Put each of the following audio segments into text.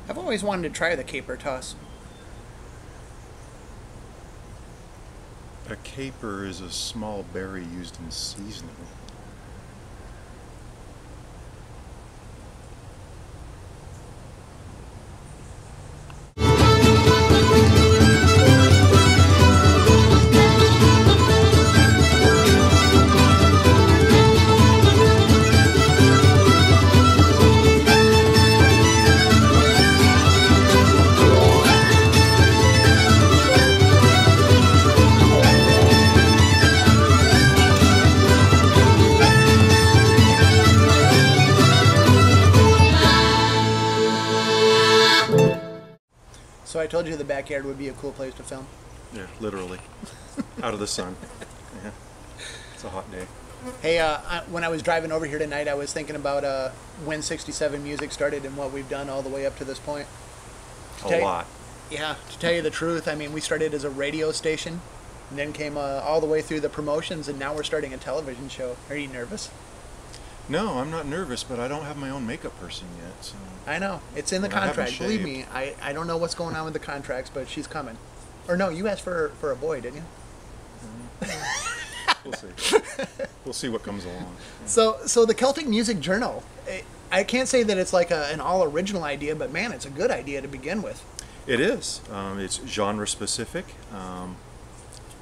I've always wanted to try the caper toss. A caper is a small berry used in seasoning. So I told you the backyard would be a cool place to film. Yeah, literally. Out of the sun. Yeah. It's a hot day. Hey, when I was driving over here tonight, I was thinking about when 67 Music started and what we've done all the way up to this point. A lot. Yeah, to tell you the truth, I mean, we started as a radio station, and then came all the way through the promotions, and now we're starting a television show. Are you nervous? No, I'm not nervous, but I don't have my own makeup person yet. So. I know. It's in the contract. Believe me, I don't know what's going on with the contracts, but she's coming. Or no, you asked for a boy, didn't you? We'll see. We'll see what comes along. So the Celtic Music Journal, I can't say that it's like an all-original idea, but man, it's a good idea to begin with. It is. It's genre specific.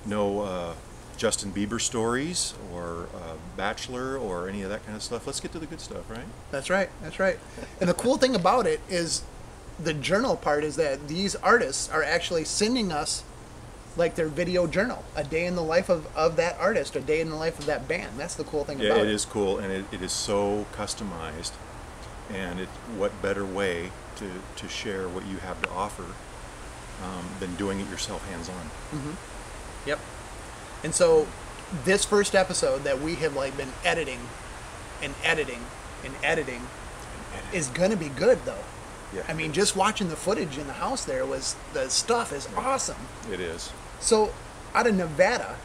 No Justin Bieber stories or Bachelor or any of that kind of stuff. Let's get to the good stuff, right? That's right. That's right. And the cool thing about it is the journal part is that these artists are actually sending us like their video journal, a day in the life of that artist, a day in the life of that band. That's the cool thing about it. Yeah, it is cool, and it is so customized. And what better way to share what you have to offer than doing it yourself hands-on. Mm-hmm. Yep. And so this first episode that we have like been editing is going to be good though. Yeah. I mean, just watching the footage in the house there the stuff is awesome. It is. So out of Nevada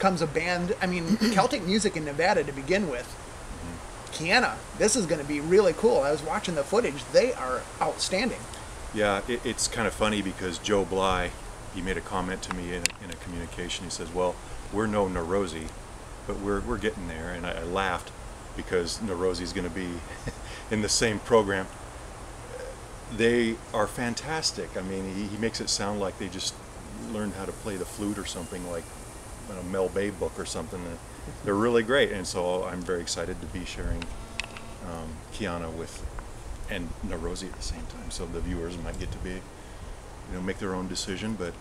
comes a band, I mean, Celtic music in Nevada to begin with. Mm-hmm. Kiana, this is going to be really cool. I was watching the footage. They are outstanding. Yeah, it's kind of funny because Joe Bly, he made a comment to me in a communication. He says, well, we're no Neurosi, but we're getting there. And I laughed because Neurosi is going to be in the same program. They are fantastic. I mean, he makes it sound like they just learned how to play the flute or something, like a Mel Bay book or something. They're really great, and so I'm very excited to be sharing Kiana and Neurosi at the same time. So the viewers might get to make their own decision. But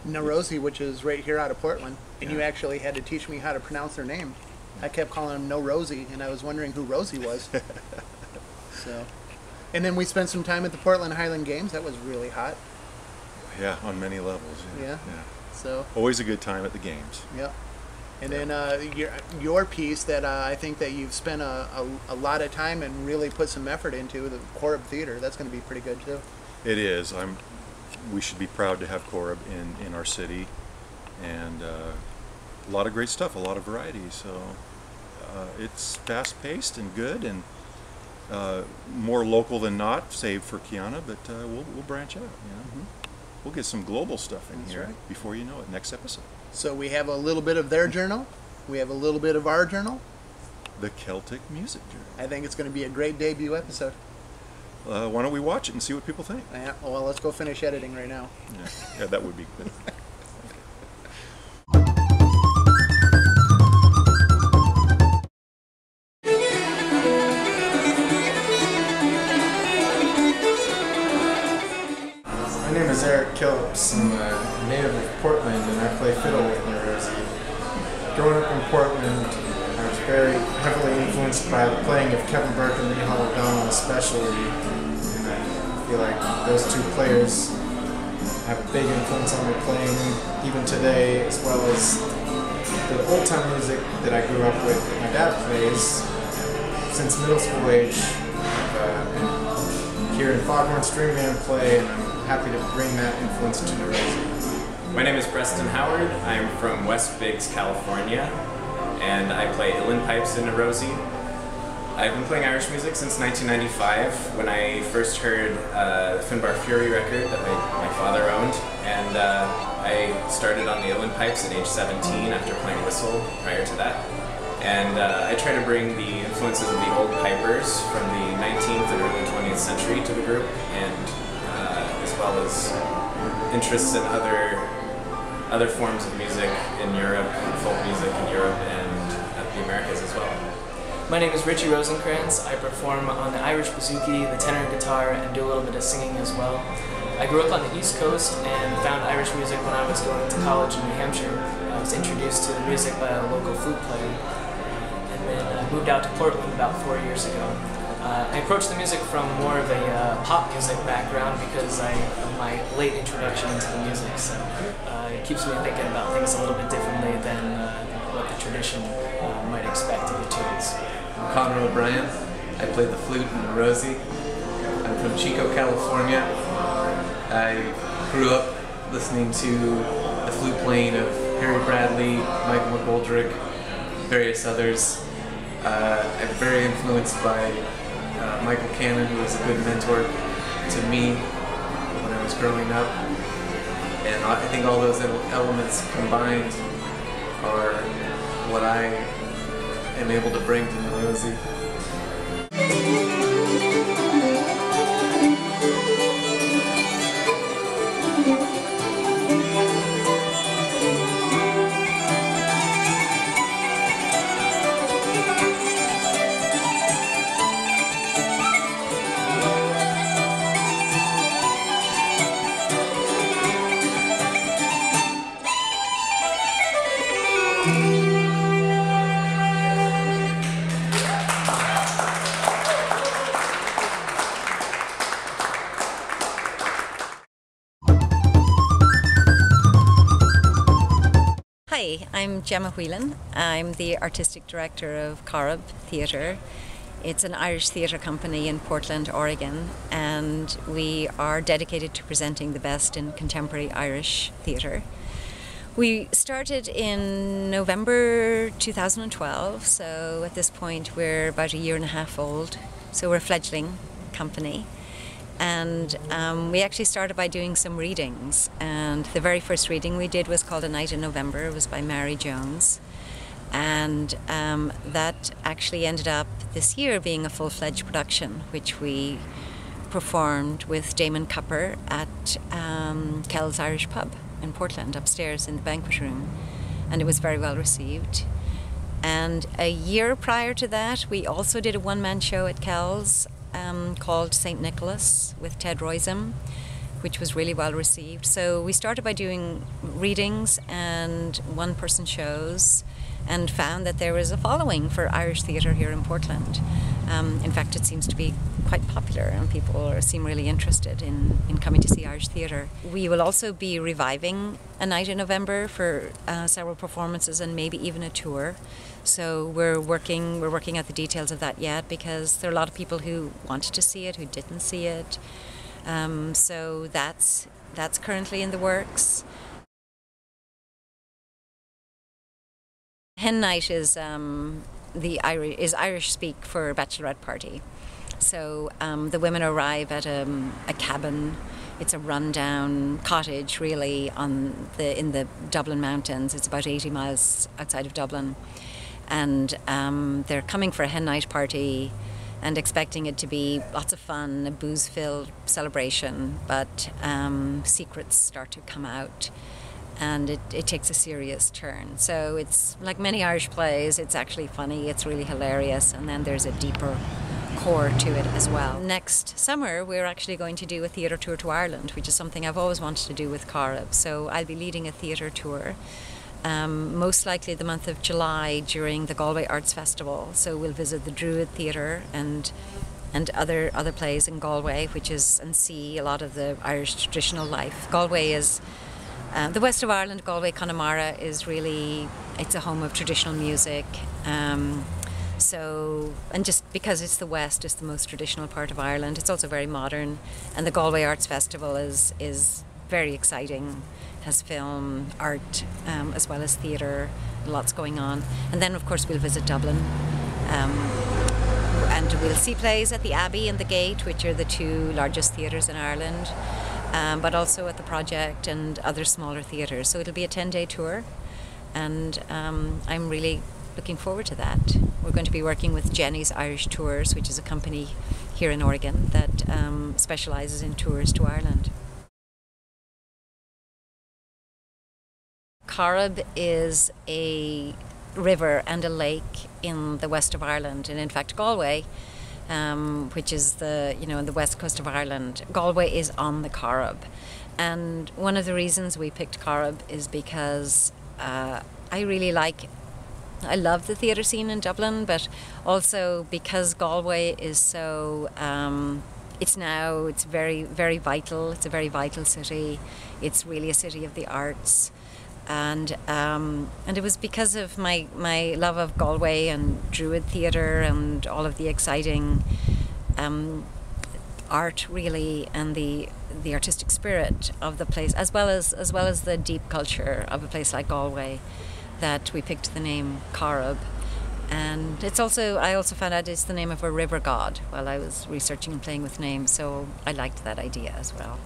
Neurosi, which is right here out of Portland, and yeah. You actually had to teach me how to pronounce their name. I kept calling them No Rosie, and I was wondering who Rosie was. So. And then we spent some time at the Portland Highland Games. That was really hot. Yeah, on many levels. Yeah. So always a good time at the games. Yep. And then your piece that I think that you've spent a lot of time and really put some effort into, the Corb Theater. That's going to be pretty good too. It is. We should be proud to have Corb in our city, and a lot of great stuff, a lot of variety. So it's fast paced and good and. More local than not, save for Kiana, but we'll branch out. Mm-hmm. We'll get some global stuff in here before you know it. Next episode. So we have a little bit of their journal. We have a little bit of our journal. The Celtic Music Journal. I think it's going to be a great debut episode. Why don't we watch it and see what people think? Yeah. Well, let's go finish editing right now. Yeah, that would be good. My name is Eric Killips. I'm a native of Portland and I play fiddle with Neurosi. Growing up in Portland, I was very heavily influenced by the playing of Kevin Burke and Lee Hall O'Donnell especially. And I feel like those two players have a big influence on my playing even today, as well as the old time music that I grew up with that my dad plays since middle school age. I've been here in Foghorn String Band play, and I'm happy to bring that influence to Neurosi. My name is Preston Howard. I'm from West Biggs, California, and I play uilleann pipes in Neurosi. I've been playing Irish music since 1995 when I first heard the Finbar Fury record that my father owned, and I started on the Uilleann pipes at age 17 after playing whistle prior to that. And I try to bring the influences of the old pipers from the 19th and early 20th century to the group, and as well as interests in other forms of music in Europe, folk music in Europe and the Americas as well. My name is Richie Rosenkrantz. I perform on the Irish bouzouki, the tenor guitar, and do a little bit of singing as well. I grew up on the East Coast and found Irish music when I was going to college in New Hampshire. I was introduced to the music by a local flute player, and then I moved out to Portland about 4 years ago. I approached the music from more of a pop music background because of my late introduction into the music, so it keeps me thinking about things a little bit differently than what the tradition might expect of the tunes. I'm Connor O'Brien. I play the flute in the Rosie. I'm from Chico, California. I grew up listening to the flute playing of Harry Bradley, Michael McGoldrick, various others. I'm very influenced by Michael Cannon, who was a good mentor to me when I was growing up. And I think all those elements combined are what I am able to bring to the Rosie. Hi, I'm Gemma Whelan. I'm the Artistic Director of Corrib Theatre. It's an Irish theatre company in Portland, Oregon, and we are dedicated to presenting the best in contemporary Irish theatre. We started in November 2012, so at this point we're about 1.5 years old, so we're a fledgling company. And we actually started by doing some readings, and the very first reading we did was called A Night in November. It was by Mary Jones, and that actually ended up this year being a full-fledged production, which we performed with Damon Cupper at Kell's Irish Pub in Portland, upstairs in the banquet room, and it was very well received. And a year prior to that, we also did a one-man show at Kell's called St. Nicholas with Ted Roisum, which was really well received. So we started by doing readings and one-person shows and found that there was a following for Irish theatre here in Portland. In fact, it seems to be quite popular and people seem really interested in coming to see Irish theatre. We will also be reviving A Night in November for several performances and maybe even a tour. So we're working out the details of that yet, because there are a lot of people who wanted to see it, who didn't see it. So that's currently in the works. Hen night is Irish speak for bachelorette party. So the women arrive at a cabin. It's a rundown cottage, really, in the Dublin mountains. It's about 80 miles outside of Dublin. And they're coming for a hen night party and expecting it to be lots of fun, a booze-filled celebration, but secrets start to come out and it takes a serious turn. So it's like many Irish plays, it's actually funny, it's really hilarious, and then there's a deeper core to it as well. Next summer we're actually going to do a theatre tour to Ireland, which is something I've always wanted to do with Corrib. So I'll be leading a theatre tour. Most likely the month of July during the Galway Arts Festival. So we'll visit the Druid Theatre and other plays in Galway, and see a lot of the Irish traditional life. Galway is the west of Ireland. Galway, Connemara is really, it's a home of traditional music. So, and just because it's the west, it's the most traditional part of Ireland. It's also very modern, and the Galway Arts Festival is very exciting. Has film, art, as well as theatre, lots going on. And then of course we'll visit Dublin and we'll see plays at the Abbey and the Gate, which are the two largest theatres in Ireland, but also at the Project and other smaller theatres. So it'll be a 10-day tour, and I'm really looking forward to that. We're going to be working with Jenny's Irish Tours, which is a company here in Oregon that specialises in tours to Ireland. Corrib is a river and a lake in the west of Ireland, and in fact Galway, which is in the west coast of Ireland, Galway is on the Corrib. And one of the reasons we picked Corrib is because I love the theatre scene in Dublin, but also because Galway is so it's very, very vital. It's a very vital city. It's really a city of the arts. And it was because of my love of Galway and Druid theatre and all of the exciting art, really, and the artistic spirit of the place, as well as the deep culture of a place like Galway, that we picked the name Corrib. And I also found out it's the name of a river god while I was researching and playing with names, so I liked that idea as well.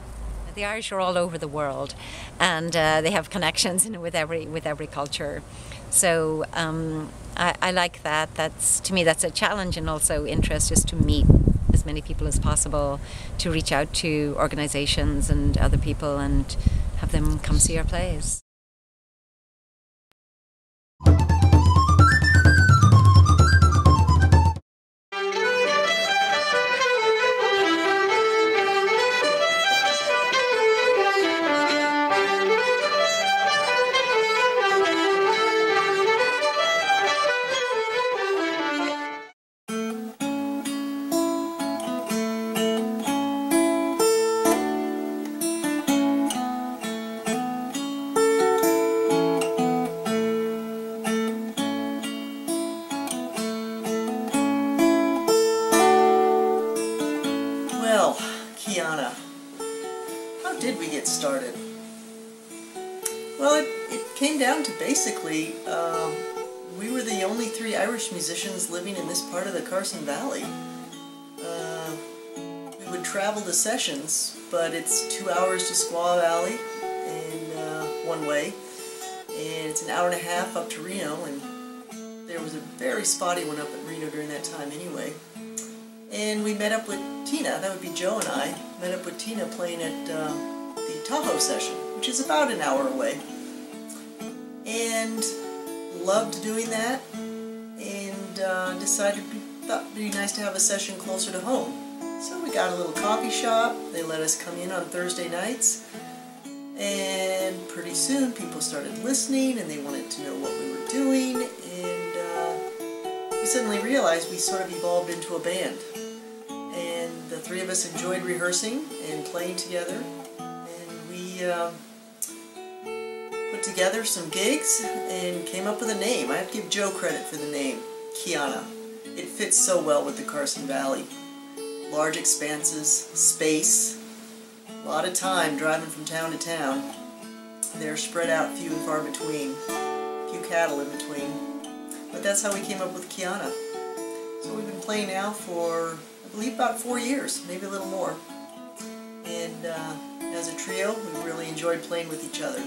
The Irish are all over the world, and they have connections with every culture. So I like that. To me, that's a challenge, and also interest is to meet as many people as possible, to reach out to organizations and other people and have them come see our plays. Well, Kiana, how did we get started? Well, it came down to basically, we were the only 3 Irish musicians living in this part of the Carson Valley. We would travel to sessions, but it's 2 hours to Squaw Valley and one way, and it's an hour and a half up to Reno, and there was a very spotty one up at Reno during that time anyway. And we met up with Tina, that would be Joe and I, met up with Tina playing at the Tahoe session, which is about an hour away. And loved doing that, and thought it'd be nice to have a session closer to home. So we got a little coffee shop, they let us come in on Thursday nights, and pretty soon people started listening and they wanted to know what we were doing, and we suddenly realized we sort of evolved into a band. And the 3 of us enjoyed rehearsing and playing together, and we put together some gigs and came up with a name. I have to give Joe credit for the name, Kiana. It fits so well with the Carson Valley. Large expanses, space, a lot of time driving from town to town. They're spread out few and far between, few cattle in between. But that's how we came up with Kiana. So we've been playing now for, I believe, about 4 years, maybe a little more. And as a trio, we really enjoyed playing with each other.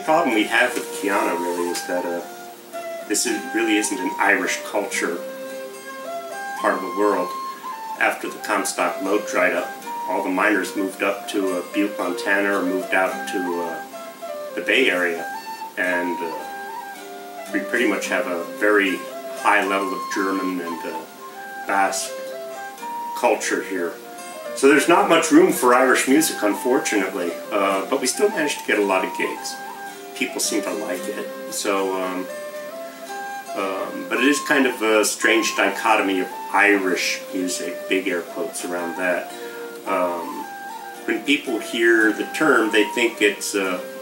Problem we have with Kiana really is that this really isn't an Irish culture part of the world. After the Comstock lode dried up, all the miners moved up to Butte, Montana, or moved out to the Bay Area, and we pretty much have a very high level of German and Basque culture here. So there's not much room for Irish music, unfortunately, but we still managed to get a lot of gigs. People seem to like it. So, but it is kind of a strange dichotomy of Irish music, big air quotes around that. When people hear the term, they think it's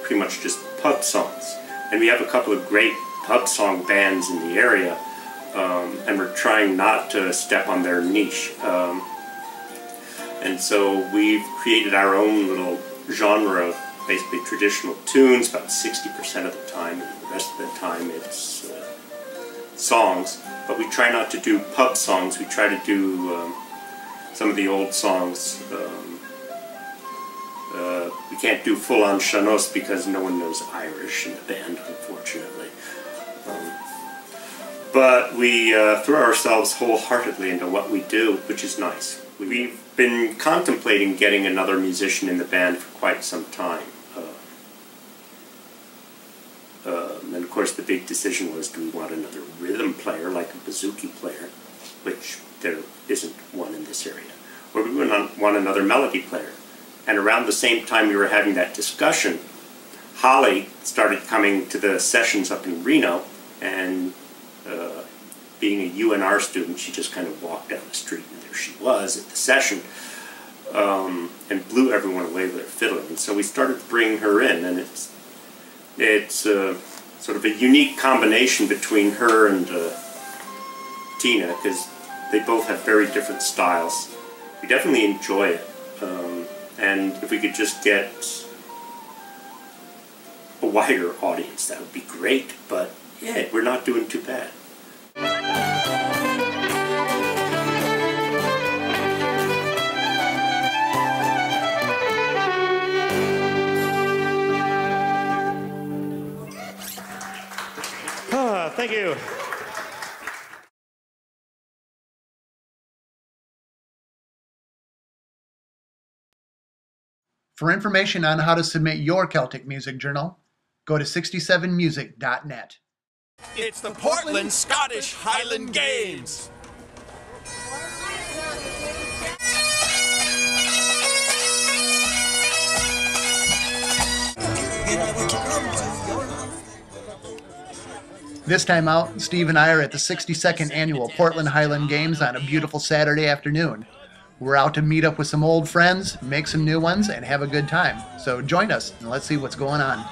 pretty much just pub songs. And we have a couple of great pub song bands in the area, and we're trying not to step on their niche. And so we've created our own little genre of basically traditional tunes, about 60% of the time, and the rest of the time it's songs. But we try not to do pub songs, we try to do some of the old songs. We can't do full-on Shanos because no one knows Irish in the band, unfortunately. But we throw ourselves wholeheartedly into what we do, which is nice. We've been contemplating getting another musician in the band for quite some time. And of course the big decision was, do we want another rhythm player like a bouzouki player, which there isn't one in this area, or do we want another melody player? And around the same time we were having that discussion, Holly started coming to the sessions up in Reno, and being a UNR student, she just kind of walked down the street and there she was at the session, and blew everyone away with her fiddle. And so we started bringing her in, and it's sort of a unique combination between her and Tina, because they both have very different styles. We definitely enjoy it, and if we could just get a wider audience, that would be great. But yeah, we're not doing too bad. Thank you. For information on how to submit your Celtic music journal, go to 67music.net. It's the Portland Scottish Highland Games. This time out, Steve and I are at the 62nd Annual Portland Highland Games on a beautiful Saturday afternoon. We're out to meet up with some old friends, make some new ones, and have a good time. So join us, and let's see what's going on.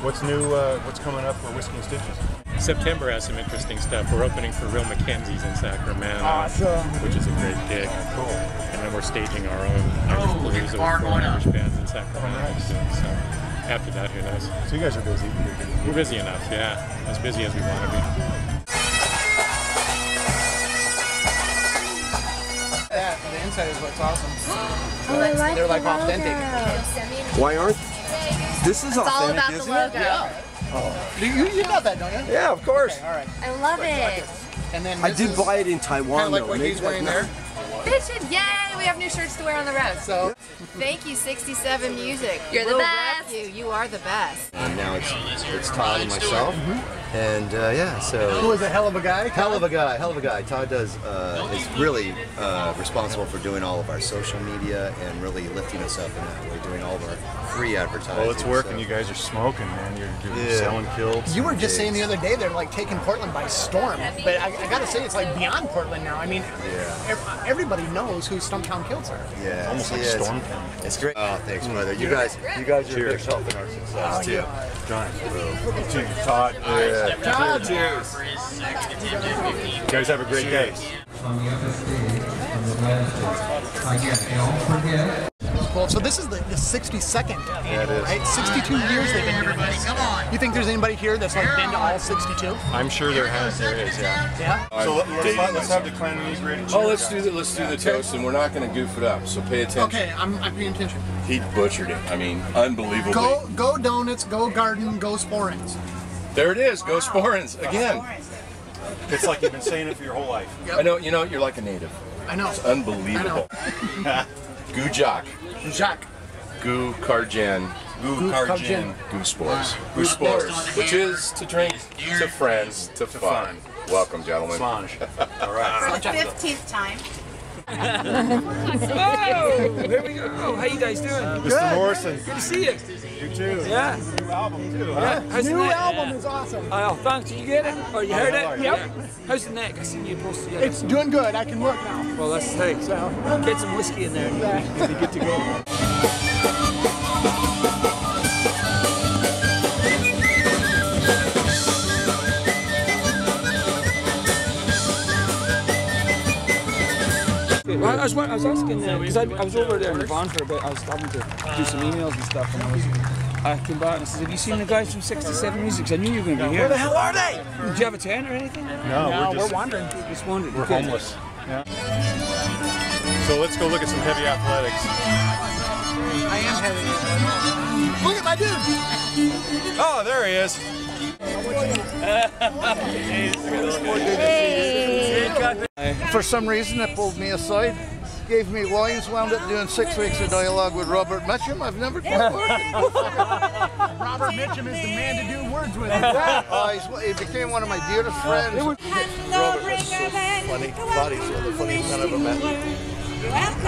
What's new, what's coming up for Whiskey and Stitches? September has some interesting stuff. We're opening for Real Mackenzie's in Sacramento, which is a great gig. Cool. And then we're staging our own Irish blues over 4 Irish bands in Sacramento soon. So after that, who knows? So you guys are busy. We're busy enough, yeah. As busy as we want to be. Yeah, the inside is what's awesome. They're like authentic. Why aren't? This is authentic, all about the isn't logo. it? Yeah. Oh. You got that, don't you? Yeah, of course. Okay, all right. I love it. And then I did buy it in Taiwan, kind of like though. what Maybe he's wearing there. Bitchin', yay! We have new shirts to wear on the road. So, thank you, 67 Music. You're the We'll best. rep you are the best. And now it's Todd and myself, and yeah, so. who is a hell of a guy? Hell of a guy. Todd does is really responsible for doing all of our social media and really lifting us up in that way, doing all of our free advertising. Well, it's working. So. You guys are smoking, man. You're selling kilts. You were just saying the other day they're like taking Portland by storm, but I gotta say it's like beyond Portland now. I mean, everybody knows who Stumptown Kilts are. Yeah, Almost like Stormtown. It's great. Oh, thanks, brother. You guys are Cheers. a big help in our success too. John. Cheers. Todd. Todd. Cheers. You guys have a great day. Cool. So this is the 62nd Yeah, it annual, is. right? 62 years they've been doing this. You think there's anybody here that's like been to all 62? I'm sure there is, yeah. Yeah. So let's have the Clanese ready. Oh, let's do the toast, and we're not going to goof it up. So pay attention. Okay, I'm paying attention. He butchered it. I mean, unbelievably. Go donuts, go garden, go sporins. There it is. Go Sporins again. It's like you've been saying it for your whole life. Yep. I know. You know, you're like a native. I know. It's unbelievable. Goo Jock. Jacques. Goo Karjan. Goo Karjan. Goo Spores. Goo Spores. Which is to drink, to friends, to fun. Welcome, gentlemen. Slange. All right. For the 15th time. Oh, here we go. How you guys doing? Mr. Morrison. Good to see you. You too. Yeah. New album too, huh? Yeah. How's New the neck? album is awesome. Oh, thanks. Did you get it? Or you heard it? Yep. Yeah. How's the neck? I seen you post together. It's doing good. I can look now. Well, that's the thing. So get some whiskey in there and yeah. you'll be good to go. Well, I was asking, because I was over there in the van for a bit, I was having to do some emails and stuff, and I came back and I said, have you seen the guys from 67 Music? 'Cause I knew you were going to be here. Where the hell are they? Did you have a tent or anything? No, we're wandering. Just wondered. We're homeless. Yeah. So let's go look at some heavy athletics. I am heavy. Look at my dude. Oh, there he is. For some reason, they pulled me aside, gave me lines, wound up doing 6 weeks of dialogue with Robert Mitchum. I've never done work. Robert Mitchum is the man to do words with. He became one of my dearest friends. Robert was so funny. God, he's one of the funniest men I've ever met.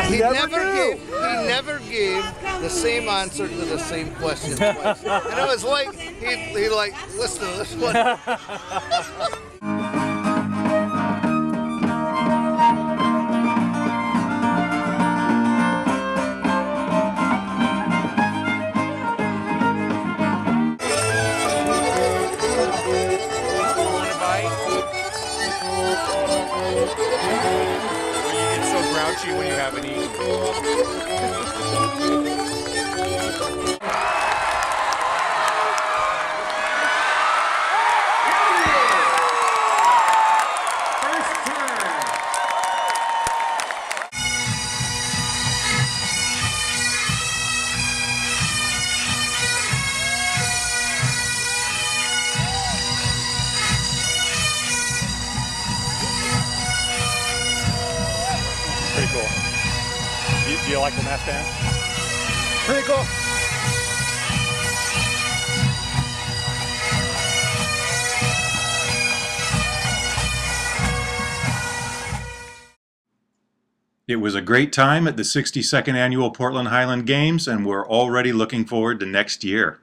He never gave the same answer to the same question twice. And it was like, he like, listen to this one. When you haven't eaten. Pretty cool. Do you like the mass band? Pretty cool. It was a great time at the 62nd Annual Portland Highland Games, and we're already looking forward to next year.